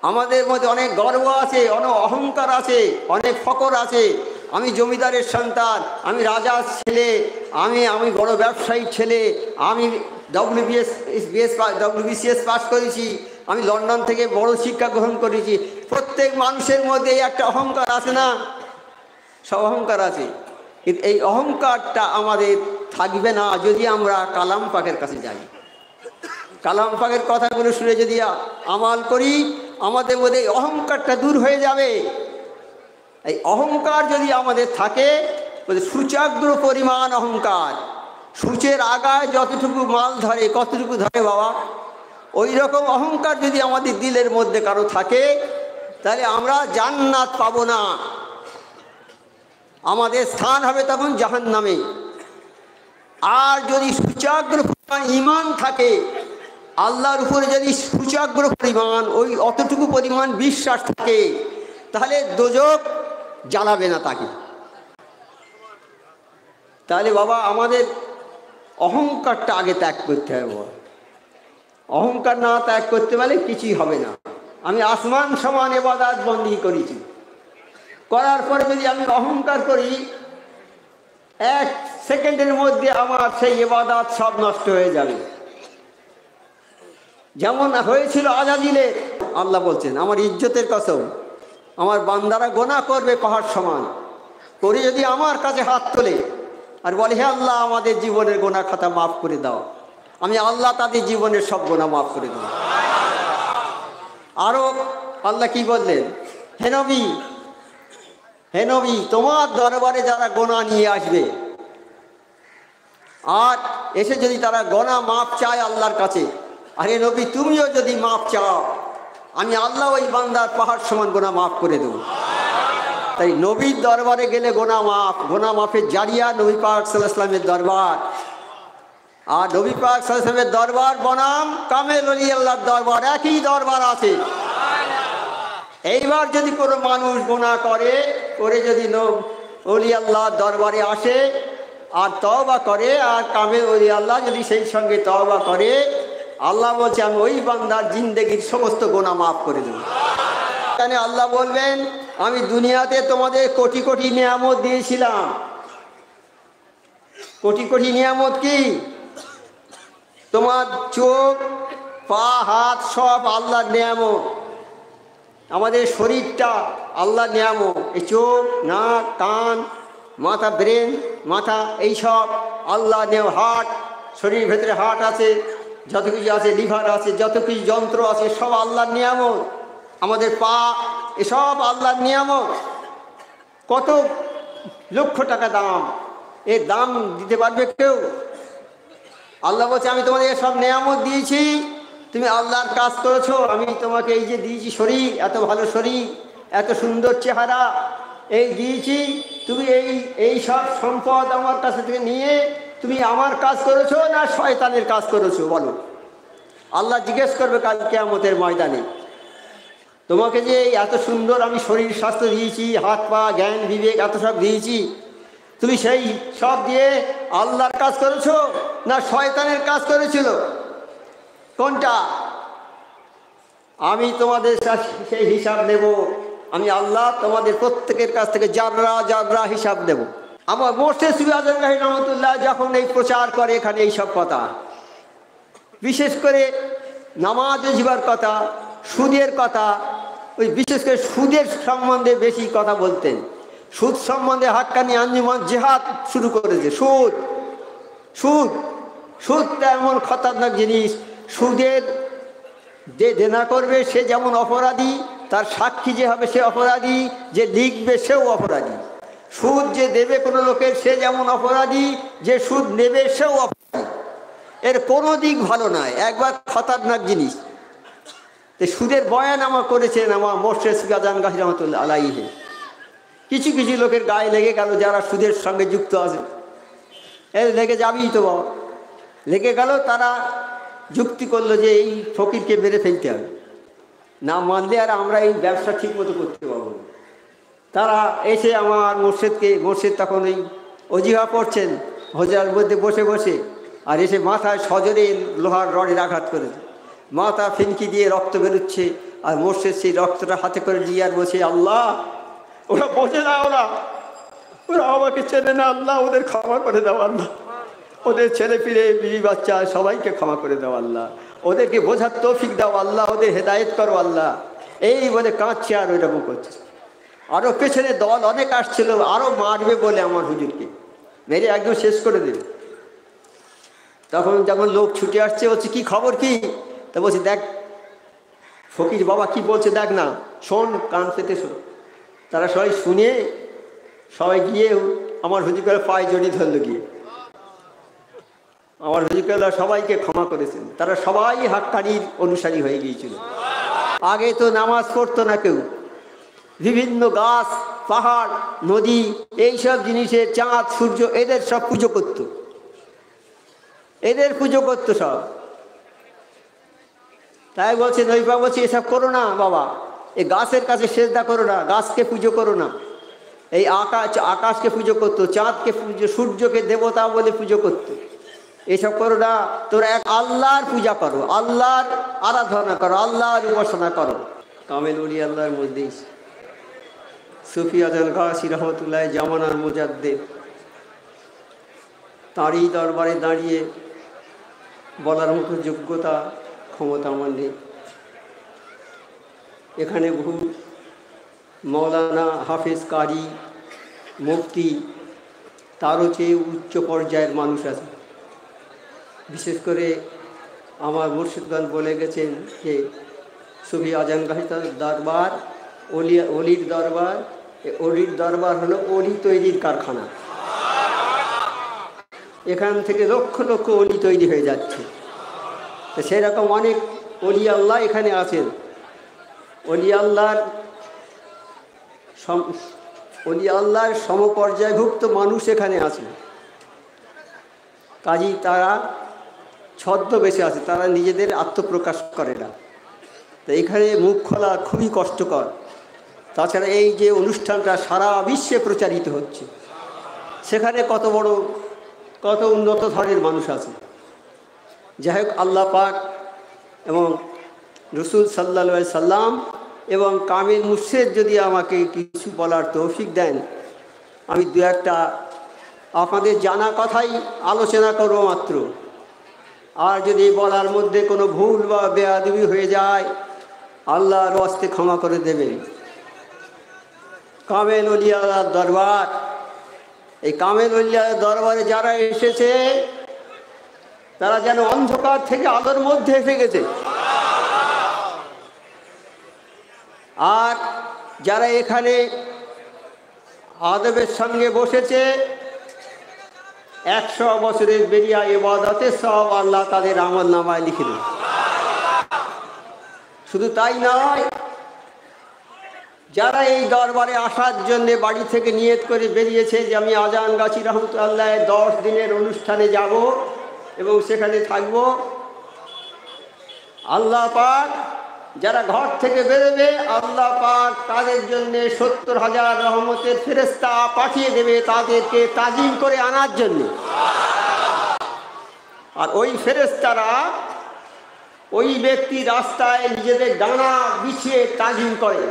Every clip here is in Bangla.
আমাদের মধ্যে অনেক গর্ব আছে, অনেক অহংকার আছে, অনেক ফকর আছে। আমি জমিদারের সন্তান, আমি রাজার ছেলে, আমি বড় ব্যবসায়ীর ছেলে, আমি WBCS পাস করেছি, আমি লন্ডন থেকে বড় শিক্ষা গ্রহণ করেছি। প্রত্যেক মানুষের মধ্যে একটা অহংকার আছে না? সব অহংকার আছে। কিন্তু এই অহংকারটা আমাদের থাকবে না যদি আমরা কালাম পাকের কাছে যাই। কালাম পাকের কথাগুলো শুনে যদি আমাল করি, আমাদের মধ্যে এই অহংকারটা দূর হয়ে যাবে। এই অহংকার যদি আমাদের থাকে, সূচাগ্র পরিমাণ অহংকার, সূচের আগায় যতটুকু মাল ধরে কতটুকু ধরে বাবা, ওই রকম অহংকার যদি আমাদের দিলের মধ্যে কারো থাকে, তাহলে আমরা জান্নাত পাবো না, আমাদের স্থান হবে তখন জাহান্নামে। আর যদি সূচাগ্র পরিমাণ ঈমান থাকে, আল্লাহর উপরে যদি সূচাগ্র পরিমাণ ওই অতটুকু পরিমাণ বিশ্বাস থাকে, তাহলে দোজখ জ্বালাবে না তাকে। তাহলে বাবা আমাদের অহংকারটা আগে ত্যাগ করতে হবে। অহংকার না ত্যাগ করতে পারলে কিছুই হবে না। আমি আসমান সমান ইবাদত বন্দী করেছি, করার পরে যদি আমি অহংকার করি, 1 সেকেন্ডের মধ্যে আমার সেই ইবাদত সব নষ্ট হয়ে যাবে। যেমন হয়েছিল আজাজিলে, আল্লাহ বলছেন আমার ইজ্জতের কসম, আমার বান্দারা গোনা করবে পাহাড় সমান করে, যদি আমার কাছে হাত তোলে আর বলে হে আল্লাহ আমাদের জীবনের গোনা খাতা মাফ করে দাও, আমি আল্লাহ তাদের জীবনের সব গোনা মাফ করে দেব। আরো আল্লাহ কি বললেন, হে নবী তোমার দরবারে যারা গোনা নিয়ে আসবে আর এসে যদি তারা গোনা মাফ চায় আল্লাহর কাছে, আরে নবী তুমিও যদি মাফ চাও, আমি আল্লাহ ওই বান্দার পাহাড় সমান গোনা মাফ করে দেব। তাই নবীর দরবারে গেলে গোনা মাফের জারিয়া নবী পাক সাল্লাল্লাহু আলাইহি ওয়াসাল্লামের দরবার। আর নবী পাক সাল্লাল্লাহু আলাইহি ওয়াসাল্লামের দরবার বনাম কামেল ওলি আল্লাহর দরবার, একই দরবার আছে। এইবার যদি কোনো মানুষ গোনা করে যদি ওলি আল্লাহর দরবারে আসে আর তওবা করে, আর কামেল ওলি আল্লাহ যদি সেই সঙ্গে তওবা করে, আল্লাহ বলছে আমি ওই বান্দার জিন্দেগির সমস্ত গোনা মাফ করে দেব। এখানে আল্লাহ বলবেন আমি দুনিয়াতে তোমাদের কোটি কোটি নিয়ামত দিয়েছিলাম। কোটি কোটি নিয়ামত কি? তোমার চোখ, পা, হাত সব আল্লাহর নিয়ামত। আমাদের শরীরটা আল্লাহর নিয়ামত। এই চোখ, নাক, কান, মাথা, ব্রেন, মাথা, এই সব আল্লাহর নিয়ামত। হার্ট, শরীরের ভেতরে হার্ট আছে, যত কিছু আছে, লিভার আছে, যত কিছু যন্ত্র আছে সব আল্লাহর নিয়ামত। আমাদের পা, এসব আল্লাহর নিয়ামত। কত লক্ষ টাকা দাম, এর দাম দিতে পারবে কেউ? আল্লাহ বলছে আমি তোমাদের সব নিয়ামত দিয়েছি, তুমি আল্লাহর কাজ করেছো, আমি তোমাকে এই যে দিয়েছি শরীর, এত ভালো শরীর, এত সুন্দর চেহারা এই দিয়েছি, তুমি এই সব সম্পদ আমার কাছে থেকে নিয়ে তুমি আমার কাজ করেছো না শয়তানের কাজ করেছো বলো? আল্লাহ জিজ্ঞেস করবে কাল কিয়ামতের ময়দানে, তোমাকে যে এত সুন্দর আমি শরীর স্বাস্থ্য দিয়েছি, হাত পা, জ্ঞান বিবেক এত সব দিয়েছি, তুমি সেই সব দিয়ে আল্লাহর কাজ করেছো না শয়তানের কাজ করেছিল? কোনটা? আমি তোমাদের সেই হিসাব নেব। আমি আল্লাহ তোমাদের প্রত্যেকের কাছ থেকে জাররা জাররা হিসাব নেব। আমার মোর্শেদ সুফি আজম গাজী রহমতুল্লাহ যখন এই প্রচার করে এখানে এইসব কথা, বিশেষ করে নামাজ জিবার কথা, সুদের কথা, ওই বিশেষ করে সুদের সম্বন্ধে বেশি কথা বলতেন। সুদ সম্বন্ধে হাক্কানি আঞ্জুমান জেহাদ শুরু করেছে। সুদটা এমন খতরনাক জিনিস। সুদের যে দেনা করবে সে যেমন অপরাধী, তার সাক্ষী যে হবে সে অপরাধী, যে লিখবে সেও অপরাধী। সুদ যে দেবে কোনো লোকের সে যেমন অপরাধী, যে সুদ নেবে সেও অপরাধী। এর কোনো দিক ভালো নয়, একবার খতরনাক জিনিস। সুদের বয়ান আমার করেছেন আমার মোর্শেদ সুফি আজম গাজী রহমতুল্লাহ আলাইহি। কিছু কিছু লোকের গায়ে লেগে গেল যারা সুদের সঙ্গে যুক্ত আছে, এর লেগে যাবেই তো বাবা, লেগে গেল। তারা যুক্তি করলো যে এই ফকিরকে মেরে ফেলতে হবে, না মানলে আর আমরা এই ব্যবসা ঠিক মতো করতে পারবো না। তারা এসে আমার মোর্শেদ তখন ওই অজিহা পড়ছেন হজার মধ্যে বসে বসে, আর এসে মাথায় সজোরে লোহার রডের আঘাত করেছে, মাথা ফিনকি দিয়ে রক্ত বেরোচ্ছে, আর মোর্শেদ সেই রক্তটা হাতে করে নিয়ে আর বলছে, আল্লাহ ওরা বোঝে না, ওরা আমাকে চেনে না, আল্লাহ ওদের ক্ষমা করে দাও আল্লাহ, ওদের ছেলে ফিরে বিবি বাচ্চা সবাইকে ক্ষমা করে দাও আল্লাহ, ওদেরকে বোঝার তৌফিক দাও আল্লাহ, ওদের হেদায়েত করো আল্লাহ। এই বলে কাঁদছে আর ওইরকম করছে। আরও পেছনে দল অনেক আসছিল, আরও মারবে বলে আমার হুজুরকে, মেরে একদম শেষ করে দেবে। তখন যখন লোক ছুটে আসছে, বলছে কি খবর কি? তা বলছে, দেখ ফকির বাবা কি বলছে দেখ না, শোন, কান পেতে শোন। তারা সবাই শুনে সবাই গিয়ে আমার হুজুরকে পায়ে জড়িয়ে ধরলো, গিয়ে আমার হুজুরকে সবাইকে ক্ষমা করেছেন। তারা সবাই হাক্কানির অনুসারী হয়ে গিয়েছিল। আগে তো নামাজ পড়তো না কেউ, বিভিন্ন গাছ পাহাড় নদী এইসব জিনিসের চাঁদ সূর্য এদের সব পুজো করতো, এদের পুজো করতো সব। তাই বলছে নইবা, বলছি এসব করো না বাবা, এই গাছের কাছে সেজদা করো না, গাছকে পুজো করো না। এই আকাশকে পুজো করতো, চাঁদকে পুজো, সূর্যকে দেবতা বলে পুজো করতো। এসব করো না, তোরা এক আল্লাহর পূজা করো, আল্লাহর আরাধনা করো, আল্লাহর উপাসনা করো। কামেল উলি আল্লাহর মজলিস সুফি আজল গাছি রহমতুল্লাহ জামানার মুজাদ্দিদ, তাঁরই দরবারে দাঁড়িয়ে বলার মতো যোগ্যতা ক্ষমতা আমার নেই। এখানে বহু মৌলানা, হাফেজ, কারি, মুফতি, তারও চেয়ে উচ্চ পর্যায়ের মানুষ আছে। বিশেষ করে আমার মুর্শিদগণ বলে গেছেন যে সুফি আজম গাহিতার দরবার অলির দরবার, অলির দরবার হলো অলি তৈরির কারখানা। এখান থেকে লক্ষ লক্ষ অলি তৈরি হয়ে যাচ্ছে। তো সেরকম অনেক অলি আল্লাহ এখানে আছেন। অলি আল্লাহর সমপর্যায়ভুক্ত মানুষ এখানে আছে। কাজী তারা ছদ্মবেশে আছে, তারা নিজেদের আত্মপ্রকাশ করে না। তো এখানে মুখ খোলা খুবই কষ্টকর। তাছাড়া এই যে অনুষ্ঠানটা সারা বিশ্বে প্রচারিত হচ্ছে, সেখানে কত উন্নত ধরনের মানুষ আছে। যাই হোক, আল্লাহ পাক এবং রসুল সাল্লাল্লাহু সাল্লাম এবং কামিল মুর্শেদ যদি আমাকে কিছু বলার তৌফিক দেন, আমি দু একটা আপনাদের জানা কথাই আলোচনা করব মাত্র। আর যদি বলার মধ্যে কোনো ভুল বা বেয়াদবি হয়ে যায়, আল্লাহর ওয়াস্তে ক্ষমা করে দেবেন। কামেল ওলিয়ার দরবার, এই কামেল ওলিয়ার দরবারে যারা এসেছে তারা যেন অন্ধকার থেকে আলোর মধ্যে এসে গেছে। আর যারা এখানে আদবের সঙ্গে বসেছে, 100 বছরের বেরিয়া ইবাদতের সব আল্লাহ তাদের আমল নামায় লিখে দেন। শুধু তাই নয়, যারা এই দরবারে আসার জন্যে বাড়ি থেকে নিয়ত করে বেরিয়েছে যে আমি আজান গাছি রহমতুল্লাহ 10 দিনের অনুষ্ঠানে যাব এবং সেখানে থাকব, আল্লাহ পাক যারা ঘর থেকে বেরোবে, আল্লাহ পাক তাদের জন্যে 70,000 রহমতের ফেরেশতা পাঠিয়ে দেবে তাদেরকে তাজিম করে আনার জন্য। আর ওই ফেরেশতারা ওই ব্যক্তি রাস্তায় নিজেদের ডানা বিছিয়ে তাজিম করে।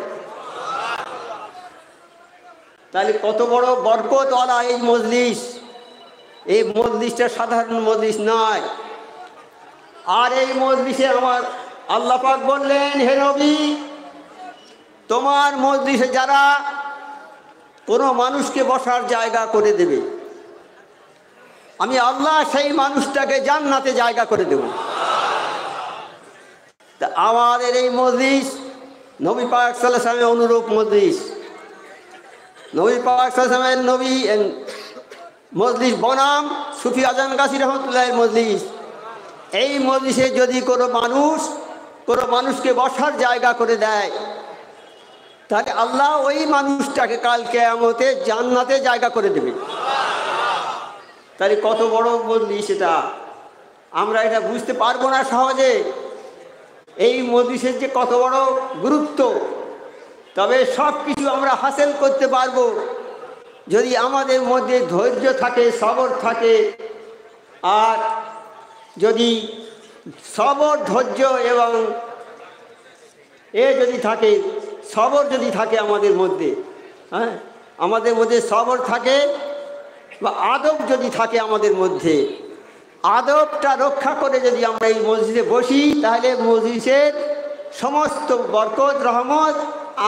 তাহলে কত বড় বরকতওয়ালা এই মজলিস। এই মজলিসটা সাধারণ মজলিস নয়। আর এই মজলিসে আমার আল্লাহ পাক বললেন, হে নবী, তোমার মজলিসে যারা কোনো মানুষকে বসার জায়গা করে দেবে, আমি আল্লাহ সেই মানুষটাকে জান্নাতে জায়গা করে দেব। তা আমাদের এই মজলিস নবী পাক সাল্লাল্লাহু আলাইহি ওয়াসাল্লামের অনুরূপ মজলিস। নবী পাক সাল্লাল্লাহু আলাইহি ওয়াসাল্লামের মজলিস বনাম সুফি আজম গাছি রহমতুল্লাহের মজলিস। এই মজলিসে যদি কোনো মানুষকে বসার জায়গা করে দেয়, তাহলে আল্লাহ ওই মানুষটাকে কাল কিয়ামতে জান্নাতে জায়গা করে দেবে। তাহলে কত বড় মজলিস এটা, আমরা এটা বুঝতে পারবো না সহজে। এই মজলিসের যে কত বড় গুরুত্ব, তবে সব কিছু আমরা হাসিল করতে পারবো যদি আমাদের মধ্যে ধৈর্য থাকে, সবর থাকে। আর যদি সবর, ধৈর্য যদি থাকে, সবর যদি থাকে আমাদের মধ্যে, হ্যাঁ, আমাদের মধ্যে সবর থাকে বা আদব যদি থাকে আমাদের মধ্যে, আদবটা রক্ষা করে যদি আমরা এই মসজিদে বসি, তাহলে মসজিদের সমস্ত বরকত রহমত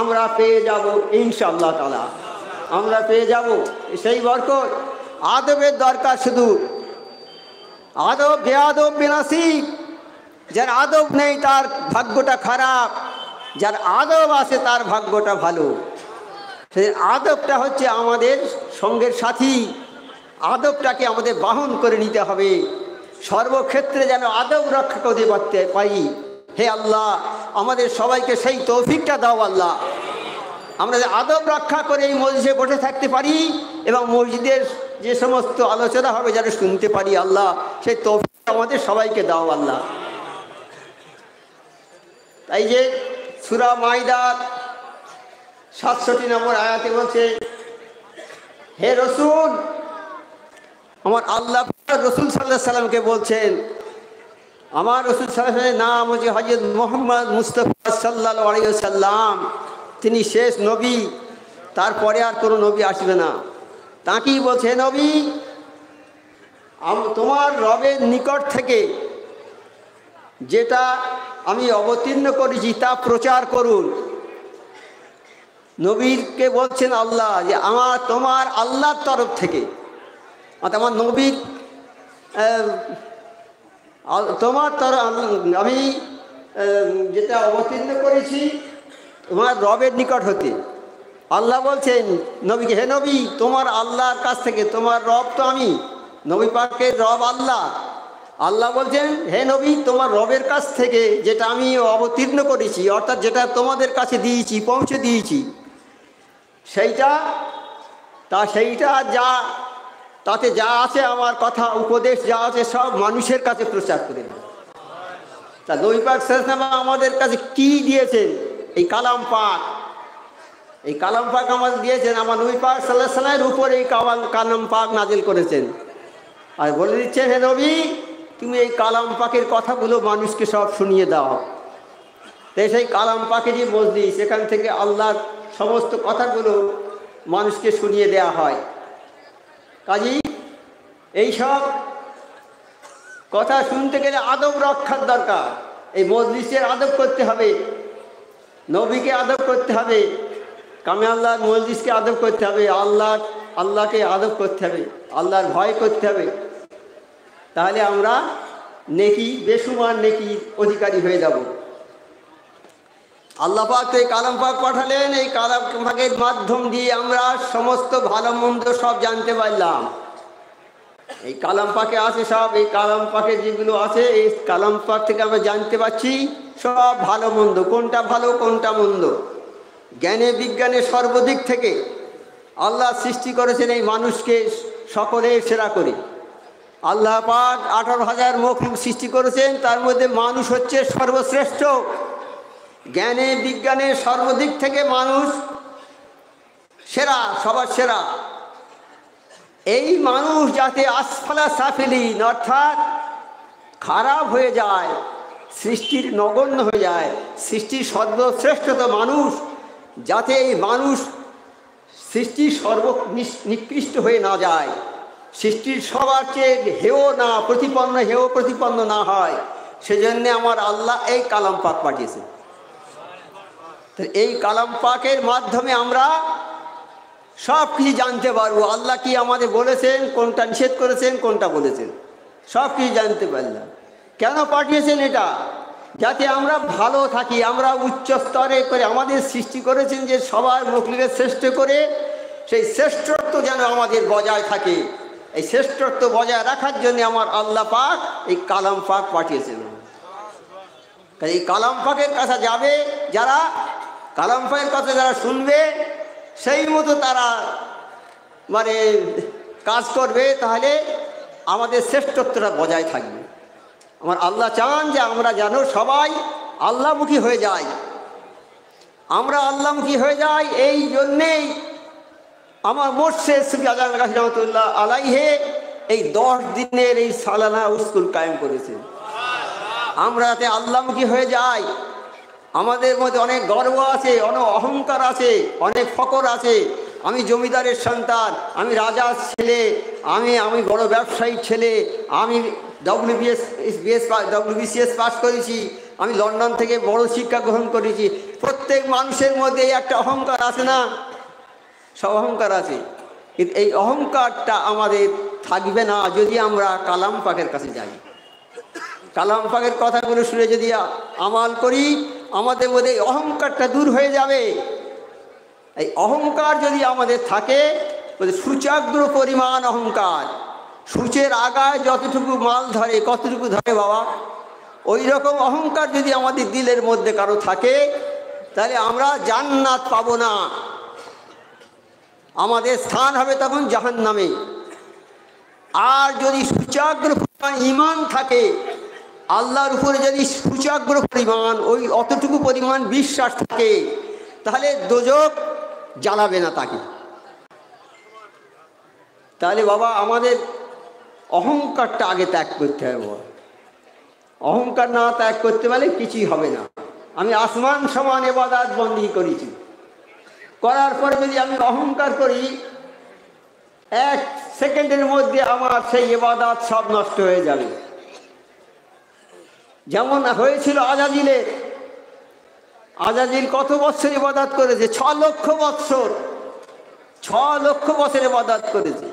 আমরা পেয়ে যাব ইনশাআল্লাহ তাআলা। আমরা পেয়ে যাব সেই বরকত। আদবের দরকার শুধু, আদব বেআদব বেনাসিব। যার আদব নেই তার ভাগ্যটা খারাপ, যার আদব আছে তার ভাগ্যটা ভালো। সেই আদবটা হচ্ছে আমাদের সঙ্গের সাথী, আদবটাকে আমাদের বহন করে নিতে হবে সর্বক্ষেত্রে, যেন আদব রক্ষা করতে পারতে পারি। হে আল্লাহ, আমাদের সবাইকে সেই তৌফিকটা দাও আল্লাহ, আমরা আদব রক্ষা করে এই মসজিদে বসে থাকতে পারি এবং মসজিদের যে সমস্ত আলোচনা হবে যেন শুনতে পারি আল্লাহ, সেই তৌফিক আমাদের সবাইকে দাও আল্লাহ। তাই যে সূরা মাইদার ৬৭ নম্বর আয়াতে বলছে, হে রসুল, আমার আল্লাহ রসুল সাল্লাল্লাহু আলাইহি সাল্লামকে বলছেন, আমার রসুল সাল্লাল্লাহু আলাইহি সাল্লামের নাম হচ্ছে হযরত মুহাম্মদ মুস্তাফা সাল্লাল্লাহু আলাইহি সাল্লাম। তিনি শেষ নবী, তারপরে আর কোনো নবী আসবে না। তাকেই বলছে, নবী, তোমার রবের নিকট থেকে যেটা আমি অবতীর্ণ করেছি তা প্রচার করুন। নবীকে বলছেন আল্লাহ যে তোমার আল্লাহর তরফ থেকে, আমার নবীর তোমার আমি যেটা অবতীর্ণ করেছি তোমার রবের নিকট হতে। আল্লাহ বলছেন নবীকে, হে নবী, তোমার আল্লাহর কাছ থেকে, তোমার রব তো আমি, নবী পাকের রব আল্লাহ। আল্লাহ বলছেন, হে নবী, তোমার রবের কাছ থেকে যেটা আমি অবতীর্ণ করেছি, অর্থাৎ যেটা তোমাদের কাছে দিয়েছি, পৌঁছে দিয়েছি, সেইটা যা তাতে যা আছে, আমার কথা উপদেশ যা আছে, সব মানুষের কাছে প্রচার করে দেয়। তা নবী পাক সাল্লাল্লাহু আলাইহি ওয়াসাল্লাম আমাদের কাছে কি দিয়েছেন? এই কালাম পাক। এই কালাম পাক আমাদের দিয়েছেন, আমার নবী পাক সাল্লাল্লাহু আলাইহি ওয়াসাল্লামের উপর এই কালাম পাক নাজিল করেছেন। আর বলে দিচ্ছেন, হে নবী, তুমি এই কালাম পাকের কথাগুলো মানুষকে সব শুনিয়ে দাও। তাই সেই কালাম পাকেরই মজলিস, সেখান থেকে আল্লাহর সমস্ত কথাগুলো মানুষকে শুনিয়ে দেয়া হয়। কাজেই এইসব কথা শুনতে গেলে আদব রক্ষার দরকার। এই মজলিসের আদব করতে হবে, নবীকে আদব করতে হবে, কামে আল্লাহর মজলিসকে আদব করতে হবে, আল্লাহকে আদব করতে হবে, আল্লাহর ভয় করতে হবে। তাহলে আমরা নেকি, বেশুমার নেকি অধিকারী হয়ে যাব। আল্লাহ পাক তো এই কালাম পাক পাঠালেন, এই কালাম পাকের মাধ্যম দিয়ে আমরা সমস্ত ভালো মন্দ সব জানতে পারলাম। এই কালাম পাকে আছে সব, এই কালাম পাকে যেগুলো আছে, এই কালাম পাক থেকে আমরা জানতে পারছি সব ভালো মন্দ, কোনটা ভালো কোনটা মন্দ। জ্ঞানে বিজ্ঞানে সর্বদিক থেকে আল্লাহ সৃষ্টি করেছেন এই মানুষকে সকলের সেরা করে। আল্লাহ পাক 18,000 মখলুক সৃষ্টি করেছেন, তার মধ্যে মানুষ হচ্ছে সর্বশ্রেষ্ঠ। জ্ঞানে বিজ্ঞানে সর্বদিক থেকে মানুষ সেরা, সবার সেরা। এই মানুষ যাতে আসফালা সাফিলিন, অর্থাৎ খারাপ হয়ে যায়, সৃষ্টির নগণ্য হয়ে যায়, সৃষ্টির সর্বশ্রেষ্ঠত মানুষ, যাতে এই মানুষ সৃষ্টির নিকৃষ্ট হয়ে না যায়, সৃষ্টির সবার চেয়ে হেয় প্রতিপন্ন না হয়, সেজন্য আমার আল্লাহ এই কালাম পাক পাঠিয়েছে। তো এই কালাম পাকের মাধ্যমে আমরা সব কিছু জানতে পারবো। আল্লাহ কি আমাদের বলেছেন, কোনটা নিষেধ করেছেন, কোনটা বলেছেন, সব কিছু জানতে পারলাম। কেন পাঠিয়েছেন? এটা যাতে আমরা ভালো থাকি, আমরা উচ্চ স্তরে করে, আমাদের সৃষ্টি করেছেন যে সবার মখলুকের শ্রেষ্ঠ করে, সেই শ্রেষ্ঠত্ব যেন আমাদের বজায় থাকে। এই শ্রেষ্ঠত্ব বজায় রাখার জন্য আমার আল্লাহ পাক এই কালাম পাক পাঠিয়েছেন। এই কালাম পাকের কাছে যাবে যারা, কালাম পাকের কথা যারা শুনবে, সেই মতো তারা কাজ করবে, তাহলে আমাদের শ্রেষ্ঠত্বটা বজায় থাকবে। আমার আল্লাহ চান যে আমরা যেন সবাই আল্লাহমুখী হয়ে যাই, আমরা আল্লাহমুখী হয়ে যাই। এই জন্যেই আমার মোর্শেদ সুফি আজম রহমতুল্লাহ আলাইহে এই 10 দিনের এই সালানা স্কুল কায়েম করেছে। আমরা যাতে আল্লাহমুখী হয়ে যাই, আমাদের মধ্যে অনেক গর্ব আছে, অনেক অহংকার আছে, অনেক ফকর আছে। আমি জমিদারের সন্তান, আমি রাজার ছেলে, আমি বড় ব্যবসায়ীর ছেলে, আমি WBCS পাস করেছি, আমি লন্ডন থেকে বড় শিক্ষা গ্রহণ করেছি। প্রত্যেক মানুষের মধ্যে একটা অহংকার আছে না? সব অহংকার আছে, কিন্তু এই অহংকারটা আমাদের থাকবে না যদি আমরা কালাম পাকের কাছে যাই। কালাম পাকের কথাগুলো শুনে যদি আমাল করি, আমাদের মধ্যে এই অহংকারটা দূর হয়ে যাবে। এই অহংকার যদি আমাদের থাকে, সূচাগ্র পরিমাণ অহংকার, সূচের আগায় যতটুকু মাল ধরে কতটুকু ধরে বাবা, ওই রকম অহংকার যদি আমাদের দিলের মধ্যে কারো থাকে, তাহলে আমরা জান্নাত পাবো না, আমাদের স্থান হবে তখন জাহান্নামে। আর যদি সূচাগ্র পরিমাণ ঈমান থাকে, আল্লাহর উপরে যদি সূচাগ্র পরিমাণ ওই অতটুকু পরিমাণ বিশ্বাস থাকে, তাহলে দোজখ জ্বালাবে না তাকে। তাহলে বাবা আমাদের অহংকারটা আগে ত্যাগ করতে হবে। অহংকার না ত্যাগ করতে পারলে কিছুই হবে না। আমি আসমান সমান ইবাদত বন্দেগী করেছি, করার পরে যদি আমি অহংকার করি, 1 সেকেন্ডের মধ্যে আমার সেই ইবাদত সব নষ্ট হয়ে যাবে। যেমন হয়েছিল আজাজিলের। আজাজিল কত বছর ইবাদত করেছে? 6 লক্ষ বছর। 6 লক্ষ বছর ইবাদত করেছে,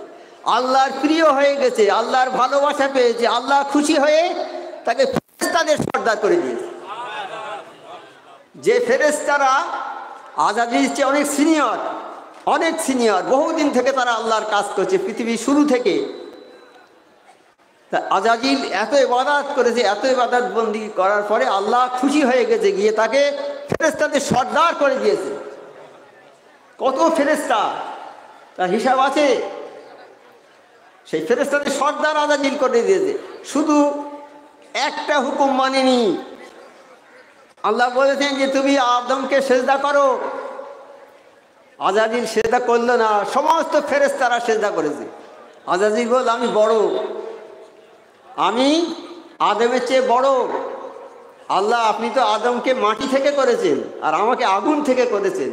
আল্লাহর প্রিয় হয়ে গেছে, আল্লাহর ভালোবাসা পেয়েছে, আল্লাহ খুশি হয়ে তাকে ফেরেশতাদের সর্দার করে দিয়েছে। যে ফেরেশতারা আজাজিল চেয়ে অনেক সিনিয়র, বহুদিন থেকে তারা আল্লাহর কাজ করছে, পৃথিবীর শুরু থেকে। তা আজাজিল এত ইবাদত করেছে, এত ইবাদত বন্দেগী করার পরে আল্লাহ খুশি হয়ে গেছে, গিয়ে তাকে ফেরেশতাদের সর্দার করে দিয়েছে। কত ফেরেশতা তার হিসাব আছে। সেই ফেরেশতাদের সর্দার আজাজিল করে দিয়েছে, শুধু একটা হুকুম মানেনি। আল্লাহ বলেছেন যে তুমি আদমকে সেজদা করো, আজাজিল সেজদা করলো না, সমস্ত ফেরেশতারা সেজদা করেছে। আজাজিল বল আমি বড়, আমি আদমের চেয়ে বড়। আল্লাহ আপনি তো আদমকে মাটি থেকে করেছেন আর আমাকে আগুন থেকে করেছেন,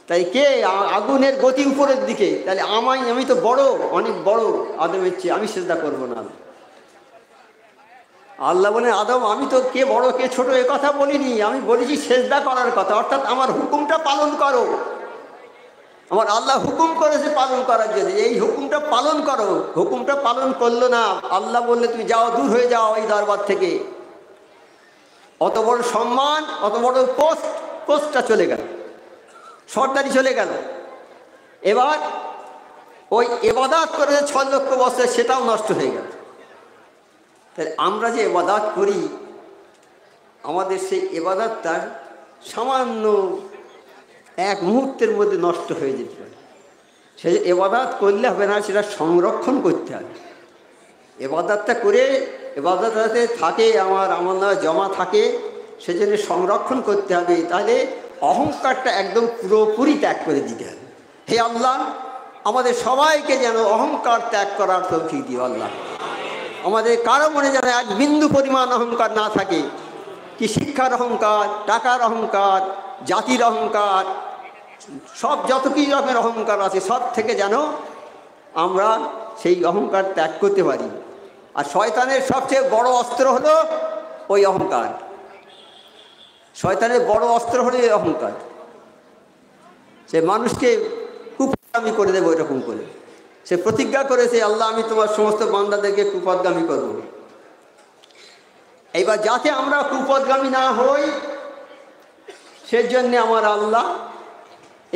তাই কে আগুনের গতি উপরের দিকে, তাহলে আমি তো বড়, অনেক বড় আদমের চেয়ে, আমি সেজদা করবো না। আল্লাহ বলেন আদম আমি তো কে বড় কে ছোট এ কথা বলিনি, আমি বলেছি সেজদা করার কথা, অর্থাৎ আমার হুকুমটা পালন করো। আমার আল্লাহ হুকুম করেছে পালন করার জন্য, এই হুকুমটা পালন করো। হুকুমটা পালন করলো না, আল্লাহ বললে তুমি যাও, দূর হয়ে যাও এই দরবার থেকে। অত বড় সম্মান, অত বড় পোস্টটা চলে গেল, সর্দারি চলে গেল। এবার ওই ইবাদত করে 6 লক্ষ বছর, সেটাও নষ্ট হয়ে গেল। তাহলে আমরা যে ইবাদত করি, আমাদের সেই ইবাদতটা সামান্য 1 মুহূর্তের মধ্যে নষ্ট হয়ে যেতে পারে। সেই ইবাদত করলে হবে না, সেটা সংরক্ষণ করতে হবে। ইবাদতটা করে ইবাদতে থাকে আমার নামে জমা থাকে, সেজন্য সংরক্ষণ করতে হবে। তাহলে অহংকারটা একদম পুরোপুরি ত্যাগ করে দিতে হবে। হে আল্লাহ, আমাদের সবাইকে যেন অহংকার ত্যাগ করার তৌফিক দিও আল্লাহ। আমাদের কারো মনে যেন 1 বিন্দু পরিমাণ অহংকার না থাকে। কি শিক্ষার অহংকার, টাকার অহংকার, জাতির অহংকার, সব যত কি রকমের অহংকার আছে, সব থেকে যেন আমরা সেই অহংকার ত্যাগ করতে পারি। আর শয়তানের সবচেয়ে বড় অস্ত্র হলো ওই অহংকার। শয়তানের বড় অস্ত্র হলো এই অহংকার। সে মানুষকে কুপথগামী করে দেবে। ওইরকম করে সে প্রতিজ্ঞা করেছে, আল্লাহ আমি তোমার সমস্ত বান্দাদেরকে কুপথগামী করব। এইবার যাতে আমরা কুপথগামী না হই, সেজন্য আমার আল্লাহ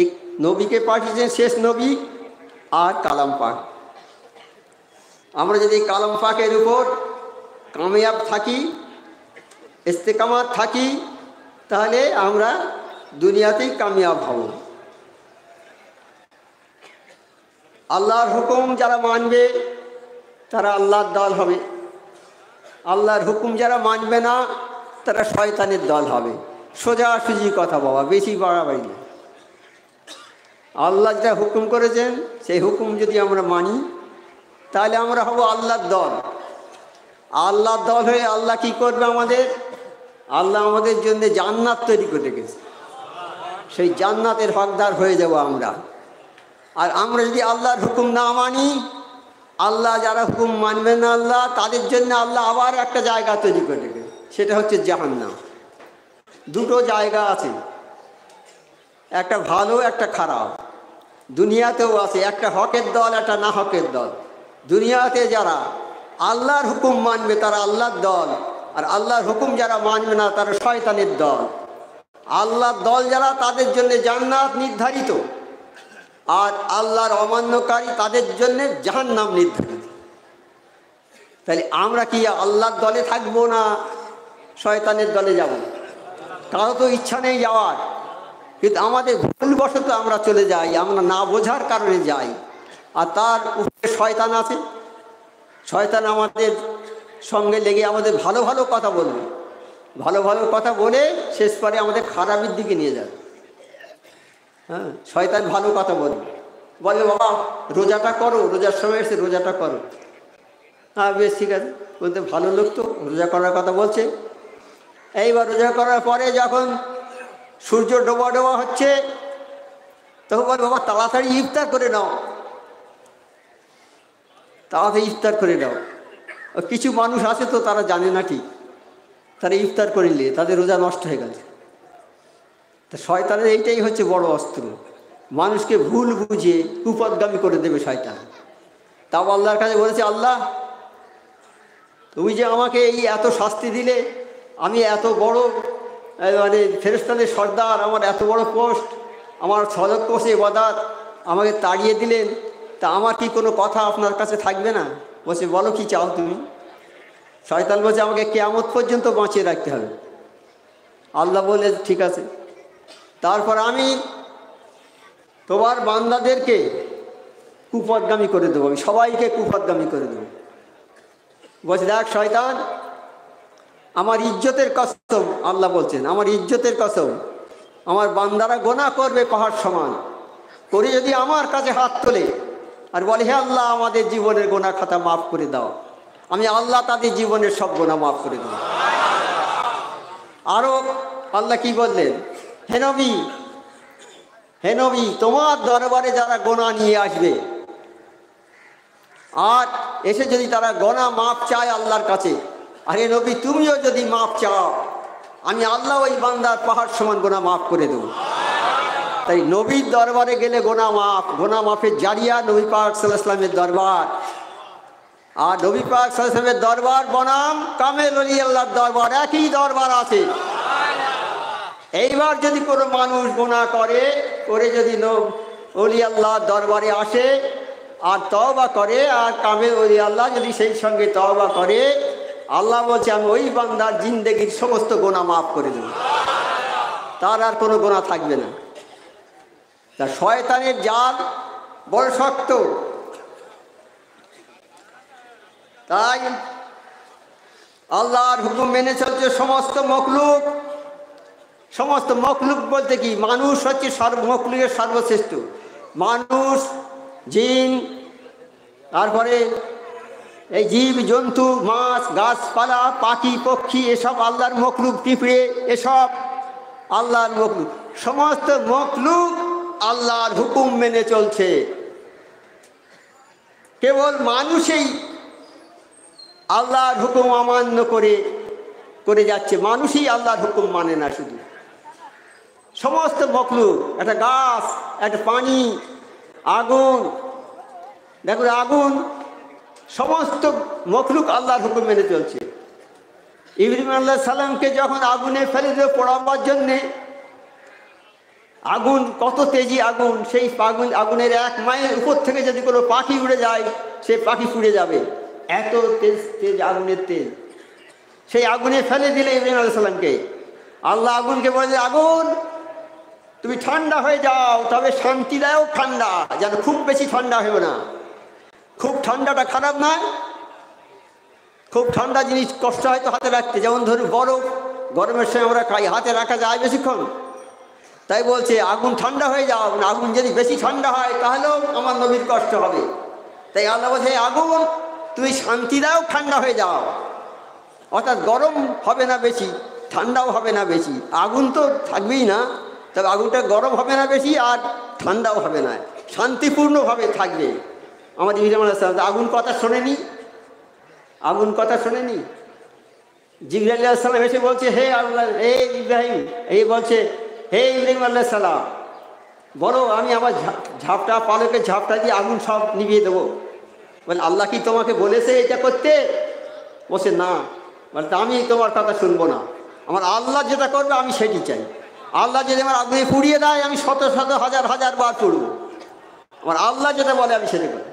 এই নবীকে পাঠিয়েছেন, শেষ নবী আর কালাম পাক। আমরা যদি কালাম পাকের উপর কামিয়াব থাকি, ইস্তেকামাত থাকি, তাহলে আমরা দুনিয়াতেই কামিয়াব হব। আল্লাহর হুকুম যারা মানবে তারা আল্লাহর দল হবে, আল্লাহর হুকুম যারা মানবে না তারা শয়তানের দল হবে। সোজাসুজি কথা বাবা, বেশি বাড়াবাড়ি না। আল্লাহ যেটা হুকুম করেছেন সেই হুকুম যদি আমরা মানি, তাহলে আমরা হব আল্লাহর দল। আল্লাহর দল হয়ে আল্লাহ কি করবে আমাদের? আল্লাহ আমাদের জন্য জান্নাত তৈরি করে রেখেছে। সেই জান্নাতের হকদার হয়ে যাব আমরা। আর আমরা যদি আল্লাহর হুকুম না মানি, আল্লাহ যারা হুকুম মানবে না আল্লাহ, তাদের জন্য আল্লাহ আবার একটা জায়গা তৈরি করে রেখেছে, সেটা হচ্ছে জাহান্নাম। দুটো জায়গা আছে, একটা ভালো একটা খারাপ। দুনিয়াতেও আছে, একটা হকের দল একটা না হকের দল। দুনিয়াতে যারা আল্লাহর হুকুম মানবে তারা আল্লাহর দল, আর আল্লাহর হুকুম যারা মানবে না তারা শয়তানের দল। আল্লাহর দল যারা, তাদের জন্য জান্নাত নির্ধারিত, আর আল্লাহর অমান্যকারী তাদের জন্য জাহান্নাম নির্ধারিত। তাহলে আমরা কি আল্লাহর দলে থাকবো না শয়তানের দলে যাব? কারো তো ইচ্ছা নেই যাওয়ার, কিন্তু আমাদের ভুলবশত আমরা চলে যাই, আমরা না বোঝার কারণে যাই। আর তার উপরে শয়তান আছে। শয়তান আমাদের সঙ্গে লেগে আমাদের ভালো ভালো কথা বলবে, ভালো ভালো কথা বলে শেষ পরে আমাদের খারাপের দিকে নিয়ে যাবে। হ্যাঁ, শয়তান ভালো কথা বলবে, বলবে বাবা রোজাটা করো, রোজার সময় এসে রোজাটা করো। হ্যাঁ বেশ ঠিক আছে, বলতে ভালো লোক তো রোজা করার কথা বলছে। এইবার রোজা করার পরে যখন সূর্য ডোবা ডোবা হচ্ছে, তখন বল বাবা তাড়াতাড়ি ইফতার করে নাও, তাড়াতাড়ি ইফতার করে নাও। কিছু মানুষ আছে তো তারা জানে না, ঠিক তারা ইফতার করে নিলে তাদের রোজা নষ্ট হয়ে গেছে। তা শয়তানের এইটাই হচ্ছে বড় অস্ত্র, মানুষকে ভুল বুঝিয়ে কুপথগামী করে দেবে শয়তান। তাও আল্লাহর কাছে বলেছে, আল্লাহ তুমি যে আমাকে এই এত শাস্তি দিলে, আমি এত বড় মানে ফেরেশতাদের সর্দার, আমার এত বড় পোস্ট, আমার সদক কোষে ইবাদত, আমাকে তাড়িয়ে দিলেন, তা আমার কি কোনো কথা আপনার কাছে থাকবে না? বলছে বলো কি চাও তুমি? শয়তান বলছে আমাকে কিয়ামত পর্যন্ত বাঁচিয়ে রাখতে হবে। আল্লাহ বলে ঠিক আছে, তারপর আমি তোমার বান্দাদেরকে কুপথগামী করে দেবো, আমি সবাইকে কুপথগামী করে দেবো। বলছে দেখ শয়তান, আমার ইজ্জতের কসম, আল্লাহ বলছেন আমার ইজ্জতের কসম, আমার বান্দারা গোনা করবে পাহাড় সমান করে, যদি আমার কাছে হাত তোলে আর বলে হে আল্লাহ আমাদের জীবনের গোনা খাতা মাফ করে দাও, আমি আল্লাহ তাদের জীবনের সব গোনা মাফ করে দেব। আরো আল্লাহ কি বললেন, হে নবী, হে নবী তোমার দরবারে যারা গোনা নিয়ে আসবে আর এসে যদি তারা গোনা মাফ চায় আল্লাহর কাছে, আরে নবী তুমিও যদি মাফ চাও, আমি আল্লাহ ওই বান্দার পাহাড় সমান গোনা মাফ করে দেব। তাই নবীর দরবারে গেলে গোনা মাফ, গোনা মাফের জারিয়া নবী পাক সাল্লাল্লাহু আলাইহি ওয়াসাল্লামের দরবার। আর নবী পাক সাল্লাল্লাহু আলাইহি ওয়াসাল্লামের দরবার বনাম কামেল ওলি আল্লাহর দরবার, একই দরবার আছে। এইবার যদি কোনো মানুষ গোনা করে যদি ওলি আল্লাহর দরবারে আসে আর তওবা করে, আর কামেল ওলি আল্লাহ যদি সেই সঙ্গে তওবা করে, আল্লাহ বলছে আমি ওই বান্দার জিন্দেগির সমস্ত গোনা মাফ করে দেব, তার আর কোনো গোনা থাকবে না। তা শয়তানের জাল বড় শক্ত। তাই আল্লাহর হুকুম মেনে চলছে সমস্ত মখলুক। সমস্ত মখলুক বলতে কি, মানুষ হচ্ছে মখলুকের সর্বশ্রেষ্ঠ। মানুষ, জিন, তারপরে এই জীব জন্তু, মাছ, গাছপালা, পাখি পক্ষী, এসব আল্লাহর মখলুক, পিঁপড়ে, এসব আল্লাহর মখলুক। সমস্ত মখলুক আল্লাহর হুকুম মেনে চলছে। কেবল মানুষই আল্লাহর হুকুম অমান্য করে যাচ্ছে, মানুষই আল্লাহর হুকুম মানে না। শুধু সমস্ত মখলুক, একটা গাছ, একটা পানি, আগুন, দেখো আগুন, সমস্ত মখলুক আল্লাহর হুকুম মেনে চলছে। ইব্রাহিম আলাইহিস সালামকে যখন আগুনে ফেলে দিল পোড়াবার জন্যে, আগুন কত তেজি আগুন, সেই আগুনের 1 মাইল উপর থেকে যদি কোনো পাখি উড়ে যায়, সে পাখি পুড়ে যাবে, এত তেজ আগুনের তেজ। সেই আগুনে ফেলে দিলে ইব্রাহিম আলাইহিস সালামকে। আল্লাহ আগুনকে বলে, আগুন তুমি ঠান্ডা হয়ে যাও, তবে শান্তিদায়ক ঠান্ডা, যেন খুব বেশি ঠান্ডা হয়েও না। খুব ঠান্ডাটা খারাপ নয়, খুব ঠান্ডা জিনিস কষ্ট হয়তো হাতে রাখতে, যেমন ধরুন বরফ, গরমের সময় আমরা খাই, হাতে রাখা যায় বেশিক্ষণ। তাই বলছে আগুন ঠান্ডা হয়ে যাও, আগুন যদি বেশি ঠান্ডা হয় তাহলেও আমার নবীর কষ্ট হবে। তাই আল্লাহ বলছে আগুন তুমি শান্তিদায়ক ঠান্ডা হয়ে যাও, অর্থাৎ গরম হবে না বেশি, ঠান্ডাও হবে না বেশি। আগুন তো থাকবেই না, তবে আগুনটা গরম হবে না বেশি, আর ঠান্ডাও হবে না, শান্তিপূর্ণভাবে থাকবে। আমাদের ইব্রাহিম আলাইহিস সালাম আগুন কথা শোনেনি, আগুন কথা শোনেনি। জিবরাইল আলাইহিস সালাম এসে বলছে, হে আল্লাহ, হে ইব্রাহিম, এই বলছে, হে ইব্রাহিম আলাইহিস সালাম, বলো আমি আমার ঝাপটা, পালকের ঝাপটা দিয়ে আগুন সব নিভিয়ে দেবো। বলে, আল্লাহ কি তোমাকে বলেছে এটা করতে? বলছে, না। বলে, আমি তোমার কথা শুনবো না, আমার আল্লাহ যেটা করবে আমি সেটি চাই। আল্লাহ যদি আমার আগুনে পুড়িয়ে দেয়, আমি শত শত হাজার হাজার বার পুড়বো। আমার আল্লাহ যেটা বলে আমি সেটা করি।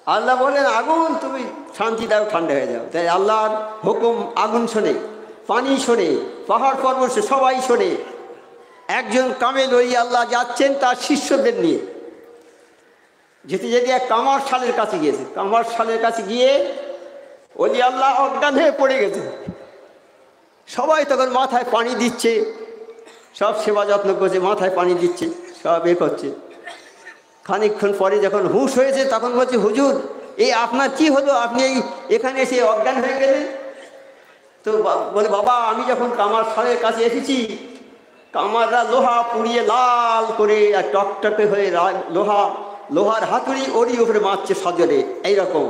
আল্লাহ বলেন, আগুন তুমি শান্তি দাও, ঠান্ডা হয়ে যাও। তাই আল্লাহর হুকুম আগুন শোনে, পানি শোনে, পাহাড় পর্বত সবাই শোনে। একজন কামেল ওই আল্লাহ যাচ্ছেন তার শিষ্যদের নিয়ে, যেতে যেতে এক কামার শালের কাছে গিয়েছে। কামার শালের কাছে গিয়ে ওই আল্লাহ অজ্ঞান হয়ে পড়ে গেছে। সবাই তখন মাথায় পানি দিচ্ছে, সব সেবা যত্ন করছে, মাথায় পানি দিচ্ছে, সব করছে। খানিকক্ষণ পরে যখন হুঁশ হয়েছে তখন বলছে, হুজুর, এই আপনার কি হলো? আপনি এখানে এসে অজ্ঞান হয়ে গেলেন? তো বলে, বাবা, আমি যখন কামার শালের কাছে এসেছি, কামাররা লোহা পুড়িয়ে লাল করে আর টকটকে হয়ে লোহার হাতুড়ি ওরই উপরে মারছে সজরে এইরকম,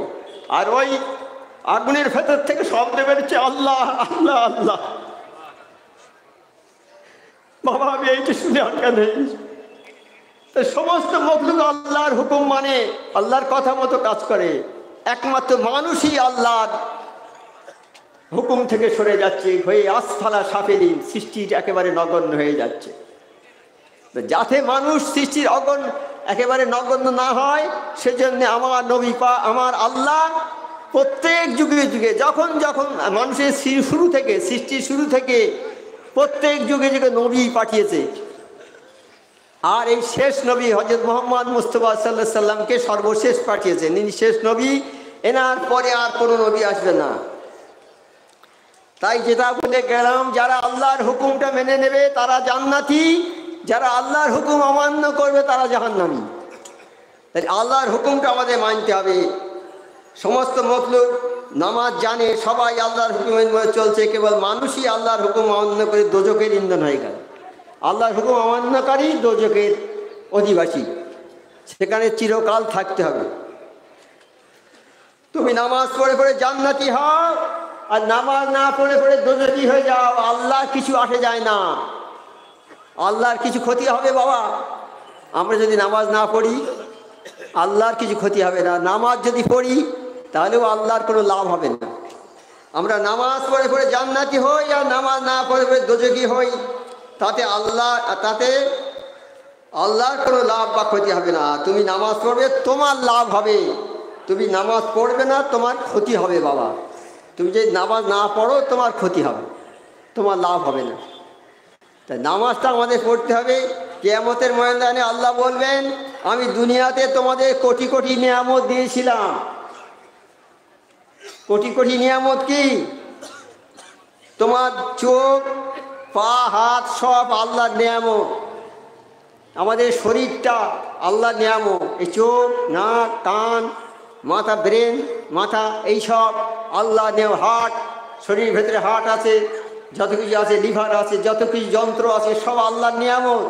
আর ওই আগুনের ভেতর থেকে শব্দ বেরোচ্ছে, আল্লাহ আল্লাহ আল্লাহ। বাবা, আমি এইটা শুনে অজ্ঞান হয়ে গেছি। সমস্ত মখলুক আল্লাহর হুকুম মানে, আল্লাহর কথা মতো কাজ করে। একমাত্র মানুষই আল্লাহর হুকুম থেকে সরে যাচ্ছে, হয়ে আসফালা সাফিলিন, সৃষ্টির একেবারে নগণ্য হয়ে যাচ্ছে। যাতে মানুষ সৃষ্টির একেবারে নগণ্য না হয়, সেজন্য আমার নবী আমার আল্লাহ প্রত্যেক যুগে যুগে যখন যখন মানুষের সৃষ্টির শুরু থেকে প্রত্যেক যুগে যুগে নবী পাঠিয়েছে। আর এই শেষ নবী হযরত মুহাম্মদ মুস্তাফা সাল্লাল্লাহু আলাইহি সাল্লামকে সর্বশেষ পাঠিয়েছেন। ইনি শেষ নবী, এনার পরে আর কোনো নবী আসবে না। তাই যেটা বলে গেলাম, যারা আল্লাহর হুকুমটা মেনে নেবে তারা জান্নাতি, যারা আল্লাহর হুকুম অমান্য করবে তারা জাহান্নামী। তাই আল্লাহর হুকুমটা আমাদের মানতে হবে। সমস্ত মখলুক নামাজ জানে, সবাই আল্লাহর হুকুমের মধ্যে চলছে, কেবল মানুষই আল্লাহর হুকুম অমান্য করে দোজখের ইন্ধন হয়ে গেল। আল্লাহর হুকুম অমান্যকারী দোজখের অধিবাসী, সেখানে চিরকাল থাকতে হবে। তুমি নামাজ পড়ে পড়ে জান্নাতি হও, আর নামাজ না পড়ে পড়ে দোজখী হয়ে যাও, আল্লাহ কিছু আসে যায় না, আল্লাহর কিছু ক্ষতি হবে বাবা। আমরা যদি নামাজ না পড়ি আল্লাহর কিছু ক্ষতি হবে না, নামাজ যদি পড়ি তাহলেও আল্লাহর কোনো লাভ হবে না। আমরা নামাজ পড়ে পড়ে জান্নাতি হই, আর নামাজ না পড়ে পড়ে দোজখী হই, তাতে আল্লাহর কোনো লাভ বা ক্ষতি হবে না। তুমি নামাজ পড়বে, তোমার লাভ হবে। তুমি নামাজ পড়বে না, তোমার ক্ষতি হবে বাবা। তুমি যদি নামাজ না পড়ো তোমার ক্ষতি হবে, তোমার লাভ হবে না। তাই নামাজটা আমাদের পড়তে হবে। কিয়ামতের ময়দানে আল্লাহ বলবেন, আমি দুনিয়াতে তোমাদের কোটি কোটি নিয়ামত দিয়েছিলাম। কোটি কোটি নিয়ামত কি? তোমার চোখ, পা, হাত সব আল্লাহর নিয়ামত। আমাদের শরীরটা আল্লাহর নিয়ামত। এই চোখ, নাক, কান, মাথা, ব্রেন, মাথা, এইসব আল্লাহ নিয়ামত। হার্ট, শরীরের ভেতরে হার্ট আছে, যত কিছু আছে, লিভার আছে, যত কিছু যন্ত্র আছে, সব আল্লাহর নিয়ামত।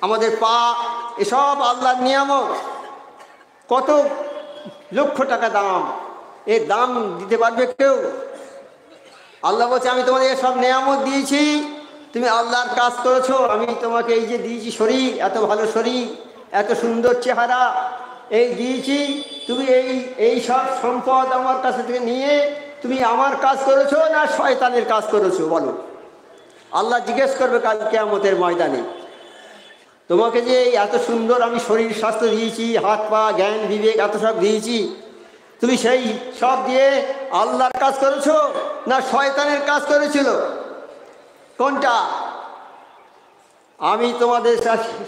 আমাদের পা, এসব আল্লাহর নিয়ামত। কত লক্ষ টাকা দাম, এর দাম দিতে পারবে কেউ? আল্লাহ বলছে, আমি তোমাদের সব নিয়ামত দিয়েছি, তুমি আল্লাহর কাজ করেছো। আমি তোমাকে এই যে দিয়েছি শরীর, এত ভালো শরীর, এত সুন্দর চেহারা, এই দিয়েছি, তুমি এই সব সম্পদ আমার কাছ থেকে নিয়ে তুমি আমার কাজ করেছো না শয়তানের কাজ করেছো? বলো। আল্লাহ জিজ্ঞেস করবে কাল কিয়ামতের ময়দানে, তোমাকে যে এত সুন্দর আমি শরীর স্বাস্থ্য দিয়েছি, হাত পা, জ্ঞান বিবেক, এত সব দিয়েছি, তুমি সেই সব দিয়ে আল্লাহর কাজ করেছো না শয়তানের কাজ করেছিল? কোনটা? আমি তোমাদের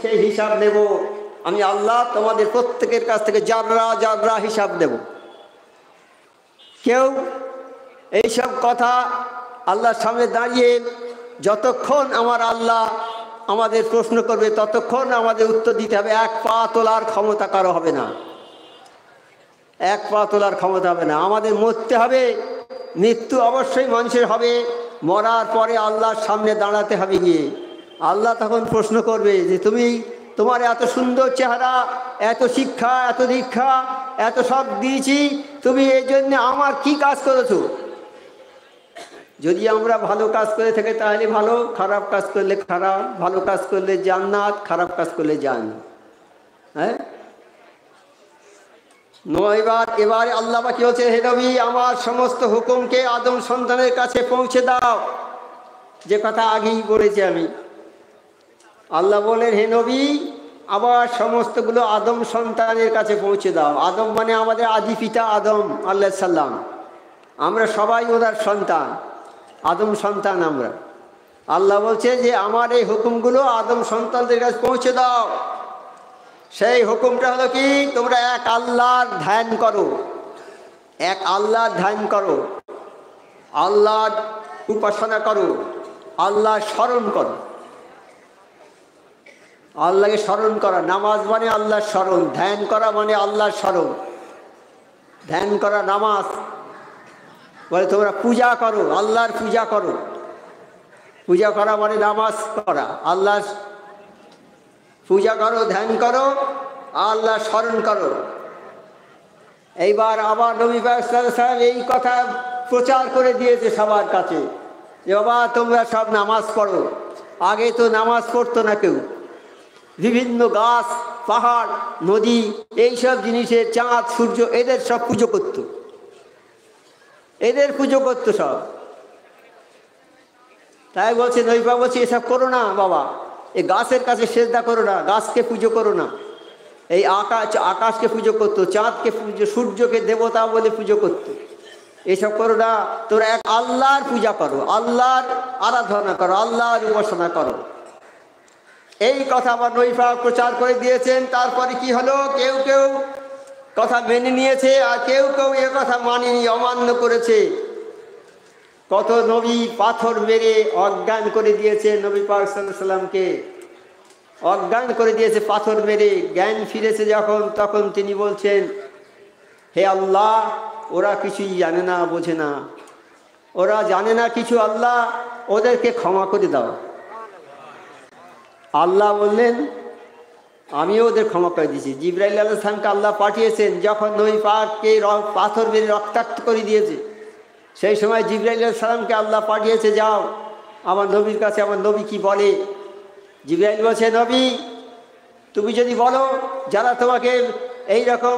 সেই হিসাব নেব। আমি আল্লাহ তোমাদের প্রত্যেকের কাছ থেকে জাররা জাররা হিসাব নেব। কেউ এইসব কথা আল্লাহর সামনে দাঁড়িয়ে যতক্ষণ আমার আল্লাহ আমাদের প্রশ্ন করবে ততক্ষণ আমাদের উত্তর দিতে হবে। এক পা তোলার ক্ষমতা কারো হবে না, এক পা তোলার ক্ষমতা হবে না। আমাদের মরতে হবে, মৃত্যু অবশ্যই মানুষের হবে, মরার পরে আল্লাহর সামনে দাঁড়াতে হবে গিয়ে। আল্লাহ তখন প্রশ্ন করবে যে তোমার এত সুন্দর চেহারা, এত শিক্ষা, এত দীক্ষা, এত সব দিয়েছি, তুমি এই জন্য আমার কি কাজ করেছো? যদি আমরা ভালো কাজ করে থাকি তাহলে ভালো, খারাপ কাজ করলে খারাপ, ভালো কাজ করলে জান্নাত, খারাপ কাজ করলে জাহান্নাম। হ্যাঁ, এবারে আল্লাহ কি বলছে, হে নবী আমার সমস্ত হুকুমকে আদম সন্তানের কাছে পৌঁছে দাও। যে কথা আগেই বলেছি আমি, আল্লাহ বলেন হে নবী আবার সমস্তগুলো আদম সন্তানের কাছে পৌঁছে দাও। আদম মানে আমাদের আদি পিতা আদম আলাইহিস সালাম, আমরা সবাই ওনার সন্তান, আদম সন্তান আমরা। আল্লাহ বলছে যে আমার এই হুকুমগুলো আদম সন্তানদের কাছে পৌঁছে দাও। সেই হুকুমটা হলো কি, তোমরা এক আল্লাহর ধ্যান করো, এক আল্লাহর ধ্যান করো, আল্লাহর উপাসনা করো, আল্লাহর স্মরণ করো। আল্লাহকে স্মরণ করা, নামাজ মানে আল্লাহর স্মরণ, ধ্যান করা মানে আল্লাহর স্মরণ। ধ্যান করা নামাজ বলে তোমরা পূজা করো, আল্লাহর পূজা করো। পূজা করা মানে নামাজ করা, আল্লাহর পূজা করো, ধ্যান করো, আল্লাহ স্মরণ করো। এইবার আবার নবী পাক সাল্লাল্লাহু আলাইহি ওয়াসাল্লাম এই কথা প্রচার করে দিয়েছে সবার কাছে যে বাবা তোমরা সব নামাজ পড়ো। আগে তো নামাজ পড়তো না কেউ, বিভিন্ন গাছ, পাহাড়, নদী, এইসব জিনিসের, চাঁদ, সূর্য, এদের সব পুজো করতো, এদের পুজো করতো সব। তাই বলছে নবী পাক বলছে এসব করো না বাবা, এই গাছের কাছে সেজদা করো না, গাছকে পুজো করো না। এই আকাশকে পুজো করতো, চাঁদকে পুজো, সূর্যকে দেবতা বলে পুজো করতো। এসব করো না, তোরা এক আল্লাহর পূজা করো, আল্লাহর আরাধনা করো, আল্লাহর উপাসনা করো। এই কথা আমার নবী পাক প্রচার করে দিয়েছেন। তারপরে কি হলো, কেউ কেউ কথা মেনে নিয়েছে আর কেউ কেউ এ কথা মানেনি, অমান্য করেছে। কত নবী পাথর মেরে অজ্ঞান করে দিয়েছে, নবী পাক সাল্লাল্লাহু আলাইহি সাল্লামকে অজ্ঞান করে দিয়েছে পাথর মেরে। জ্ঞান ফিরেছে যখন, তখন তিনি বলছেন হে আল্লাহ ওরা কিছুই জানে না, বোঝে না, ওরা জানে না কিছু, আল্লাহ ওদেরকে ক্ষমা করে দাও। আল্লাহ বললেন আমিও ওদের ক্ষমা করে দিয়েছি। জিবরাইল আলাইহিস সালামকে আল্লাহ পাঠিয়েছেন যখন নবী পাককে পাথর মেরে রক্তাক্ত করে দিয়েছে, সেই সময় জিবরাইল আলাইহিস সালামকে আল্লাহ পাঠিয়েছে, যাও আমার নবীর কাছে, আমার নবী কি বলে। জিবরাইল বলছে নবী তুমি যদি বলো যারা তোমাকে এই রকম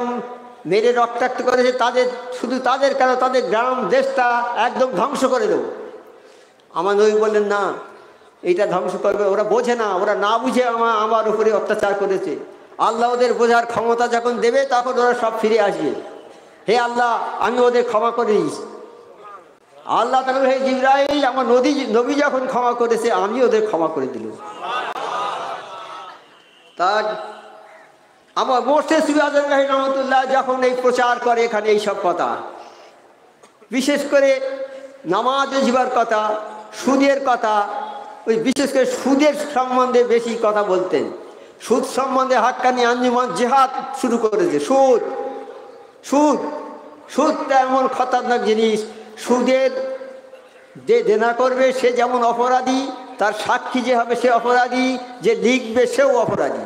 মেরে রক্তাক্ত করেছে তাদের, শুধু তাদের কেন, তাদের গ্রাম দেশটা একদম ধ্বংস করে দেবো। আমার নবী বললেন না, এইটা ধ্বংস করবে, ওরা বোঝে না, ওরা না বুঝে আমার উপরে অত্যাচার করেছে। আল্লাহ ওদের বোঝার ক্ষমতা যখন দেবে তখন ওরা সব ফিরে আসবে। হে আল্লাহ আমি ওদের ক্ষমা করে দিয়েছি। আল্লাহ তাআলা হে জিবরাইল আমার নবী যখন ক্ষমা করেছে আমি ওদের ক্ষমা করে দিলাম। তার আমার মোর্শেদ সুফি আজম রহমতুল্লাহ যখন এই প্রচার করে এখানে এইসব কথা, বিশেষ করে নামাজ জীবার কথা, সুদের কথা, ওই বিশেষ করে সুদের সম্বন্ধে বেশি কথা বলতেন। সুদ সম্বন্ধে হাক্কানি আঞ্জুমান জিহাদ শুরু করেছে। সুদ সুদ সুদটা এমন খতরনাক জিনিস। সুদের যে দেনা করবে সে যেমন অপরাধী, তার সাক্ষী যে হবে সে অপরাধী, যে লিখবে সেও অপরাধী।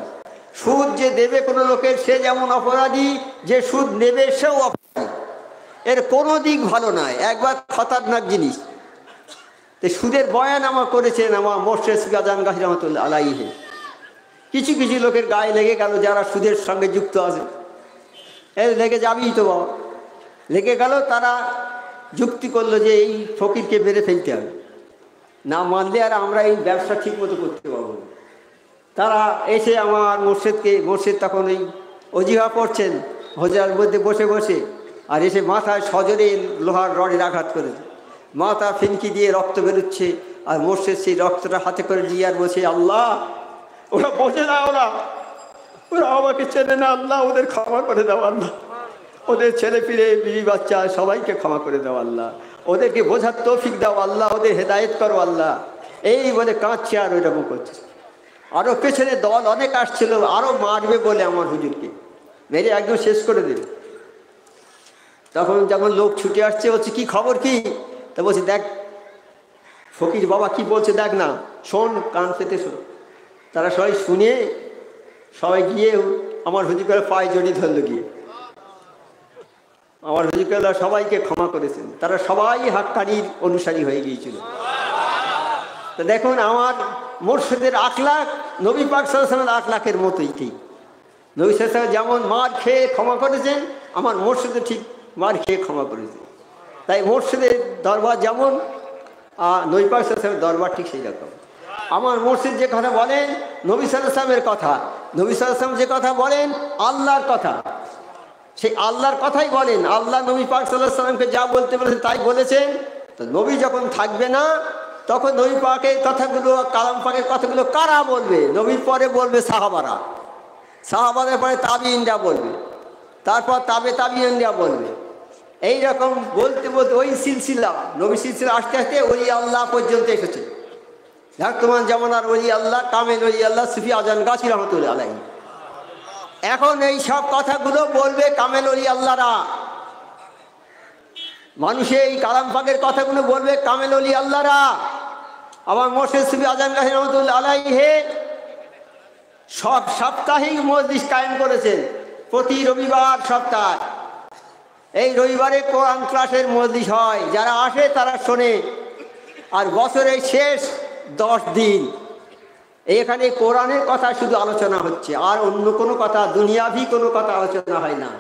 সুদ যে দেবে কোনো লোকের সে যেমন অপরাধী, যে সুদ নেবে সেও অপরাধী। এর কোনো দিক ভালো নয়, একবার খতরনাক জিনিস। তো সুদের বয়ান আমার করেছেন আমার মোর্শেদ সুফি আজম গাজী রহমতুল্লাহ আলাইহি। কিছু কিছু লোকের গায়ে লেগে গেল যারা সুদের সঙ্গে যুক্ত আছে, এর লেগে যাবেই তো বাবা, লেগে গেল। তারা যুক্তি করলো যে এই ফকিরকে মেরে ফেলতে হবে, না মানলে আর আমরা এই ব্যবসা ঠিক মতো করতে পারবো না। তারা এসে আমার মোর্শেদ তখন ওই অজিহা পড়ছেন হজরার মধ্যে বসে বসে, আর এসে মাথায় সজোরে লোহার রডের আঘাত করেছে, মাথা ফিনকি দিয়ে রক্ত বেরোচ্ছে। আর মোর্শেদ সেই রক্তটা হাতে করে নিয়ে আর বসে আল্লাহ ওরা বোঝে না, ওরা আমাকে চেনে না, আল্লাহ ওদের ক্ষমা করে দাও, আল্লাহ ওদের ছেলে পিলে বিবি বাচ্চা সবাইকে ক্ষমা করে দাও, আল্লাহ ওদেরকে বোঝার তৌফিক দাও, আল্লাহ ওদের হেদায়েত করো, আল্লাহ এই বলে কাঁদছে আর ওইরকম করছে। আরও পেছনে দল অনেক আসছিল, আরও মারবে বলে আমার হুজুরকে মেরে একদম শেষ করে দেবে। তখন যখন লোক ছুটে আসছে বলছে কি খবর কি, তা বলছে দেখ ফকির বাবা কি বলছে দেখ না, শোন, কান পেতে শোন। তারা সবাই শুনে সবাই গিয়ে আমার হুজুর কেবলার পায়ে জড়িয়ে ধরল গিয়ে। আমার হুজুর কেবলা সবাইকে ক্ষমা করেছেন, তারা সবাই হাক্কানির অনুসারী হয়ে গিয়েছিল। তো দেখুন আমার মুর্শিদের আখলাক নবী পাক সাল্লাল্লাহু আলাইহি ওয়াসাল্লামের আখলাকের মতোই ঠিক। নবী সাল্লাল্লাহু আলাইহি ওয়াসাল্লাম যেমন মার খেয়ে ক্ষমা করেছেন, আমার মুর্শিদে ঠিক মার খেয়ে ক্ষমা করেছেন। তাই মুর্শিদের দরবার যেমন নবী পাক সাল্লাল্লাহু আলাইহি ওয়াসাল্লামের দরবার ঠিক সেই রকম। আমার মুর্শিদ যে কথা বলেন নবী সাল্লাল্লাহু আলাইহি ওয়াসাল্লামের কথা, নবী সাল্লাল্লাহু আলাইহি ওয়াসাল্লাম যে কথা বলেন আল্লাহর কথা, সেই আল্লাহর কথাই বলেন। আল্লাহ নবী পাক সাল্লাল্লাহু আলাইহি ওয়াসাল্লামকে যা বলতে বলেছেন তাই বলেছেন। তো নবী যখন থাকবে না তখন নবী পাকের কথাগুলো, কালাম পাকের কথাগুলো কারা বলবে? নবীর পরে বলবে সাহাবারা, সাহাবাদের পরে তাবিঈনরা বলবে, তারপর তাবিঈনরা বলবে। এইরকম বলতে বলতে ওই সিলসিলা, নবী সিলসিলা আস্তে আস্তে ওলি আল্লাহ পর্যন্ত এসেছে। বর্তমান জামানার ওলি আল্লাহ, কামেল ওলি আল্লাহ সুফি আজান গাছি রহমতুল্লাহ আলাইহি। এখন এই সব কথাগুলো বলবে কামেল ওলি আল্লাহরা। মানুষে এই কালাম পাকের কথাগুলো বলবে কামেল ওলি আল্লাহরা। আমার মুর্শিদ সুফি আজান গাছি রহমতুল্লাহ আলাইহি সব সাপ্তাহিক মজলিস কায়েম করেছেন, প্রতি রবিবার সপ্তাহ। এই রবিবারে কোরআন ক্লাসের মজলিস হয়, যারা আসে তারা শোনে। আর বছরের শেষ 10 দিন এখানে কোরআনের কথা শুধু আলোচনা হচ্ছে, আর অন্য কোনো কথা, দুনিয়াভি কোনো কথা আলোচনা হয় না।